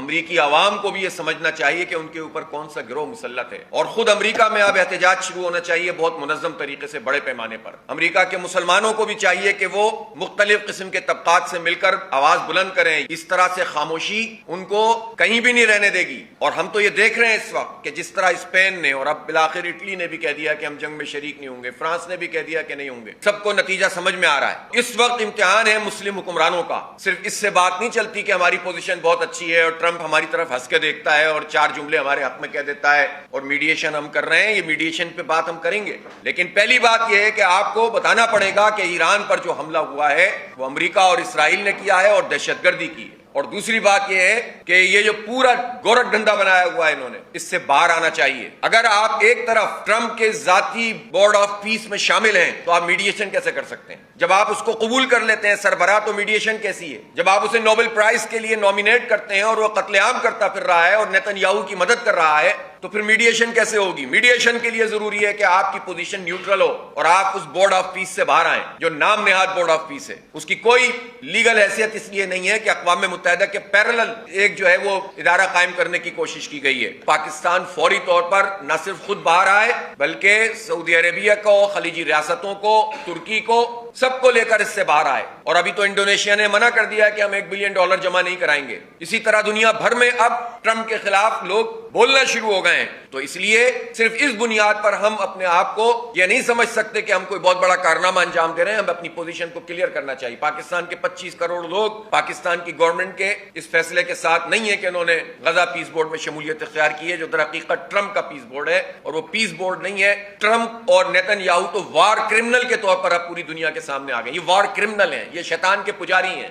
امریکی عوام کو بھی یہ سمجھنا چاہیے کہ ان کے اوپر کون سا گروہ مسلط ہے، اور خود امریکہ میں اب احتجاج شروع ہونا چاہیے بہت منظم طریقے سے، بڑے پیمانے پر۔ امریکہ کے مسلمانوں کو بھی چاہیے کہ وہ مختلف قسم کے طبقات سے مل کر آواز بلند کریں۔ اس طرح سے خاموشی ان کو کہیں بھی نہیں رہنے دے گی۔ اور ہم تو یہ دیکھ رہے ہیں اس وقت کہ جس طرح اسپین نے اور اب بالآخر اٹلی نے بھی کہہ دیا کہ ہم جنگ میں شریک نہیں ہوں گے، فرانس نے بھی کہہ دیا کہ نہیں ہوں گے، سب کو نتیجہ سمجھ میں آ رہا ہے۔ اس وقت امتحان ہے مسلم حکمرانوں کا۔ صرف اس سے بات نہیں چلتی کہ ہماری پوزیشن بہت اچھی ہے اور ٹرمپ ہماری طرف ہنس کے دیکھتا ہے اور چار جملے ہمارے حق میں کہہ دیتا ہے اور میڈیشن ہم کر رہے ہیں۔ یہ میڈیشن پہ بات ہم کریں گے، لیکن پہلی بات یہ ہے کہ آپ کو بتانا پڑے گا کہ ایران پر جو حملہ ہوا ہے وہ امریکہ اور اسرائیل نے کیا ہے اور دہشت گردی کی ہے۔ اور دوسری بات یہ ہے کہ یہ جو پورا گورکھ ڈھنڈا بنایا ہوا ہے انہوں نے، اس سے باہر آنا چاہیے۔ اگر آپ ایک طرف ٹرمپ کے ذاتی بورڈ آف پیس میں شامل ہیں تو آپ میڈیشن کیسے کر سکتے ہیں؟ جب آپ اس کو قبول کر لیتے ہیں سربراہ تو میڈیشن کیسی ہے؟ جب آپ اسے نوبل پرائز کے لیے نامینیٹ کرتے ہیں اور وہ قتل عام کرتا پھر رہا ہے اور نیتن یاہو کی مدد کر رہا ہے تو پھر میڈیشن کیسے ہوگی؟ میڈیشن کے لیے ضروری ہے کہ آپ کی پوزیشن نیوٹرل ہو اور آپ اس بورڈ آف پیس سے باہر آئیں جو نام نہاد بورڈ آف پیس ہے۔ اس کی کوئی لیگل حیثیت اس لیے نہیں ہے کہ اقوام متحدہ کے پیرلل ایک جو ہے وہ ادارہ قائم کرنے کی کوشش کی گئی ہے۔ پاکستان فوری طور پر نہ صرف خود باہر آئے بلکہ سعودی عربیہ کو، خلیجی ریاستوں کو، ترکی کو، سب کو لے کر اس سے باہر آئے۔ اور ابھی تو انڈونیشیا نے منع کر دیا کہ ہم $1 بلین جمع نہیں کرائیں گے۔ اسی طرح دنیا بھر میں اب ٹرمپ کے خلاف لوگ بولنا شروع ہو گئے ہیں۔ تو اس لیے صرف اس بنیاد پر ہم اپنے آپ کو یہ نہیں سمجھ سکتے کہ ہم کوئی بہت بڑا کارنامہ انجام دے رہے ہیں۔ ہم اپنی پوزیشن کو کلیئر کرنا چاہیے۔ پاکستان کے 25 کروڑ لوگ پاکستان کی گورنمنٹ کے اس فیصلے کے ساتھ نہیں ہے کہ انہوں نے غزہ پیس بورڈ میں شمولیت اختیار کی ہے، جو در حقیقت ٹرمپ کا پیس بورڈ ہے، اور وہ پیس بورڈ نہیں ہے۔ ٹرمپ اور نیتن یاہو تو وار کرمنل کے طور پر اب پوری دنیا کے سامنے آ گئے۔ یہ وار کرمنل ہیں، یہ شیطان کے پجاری ہیں۔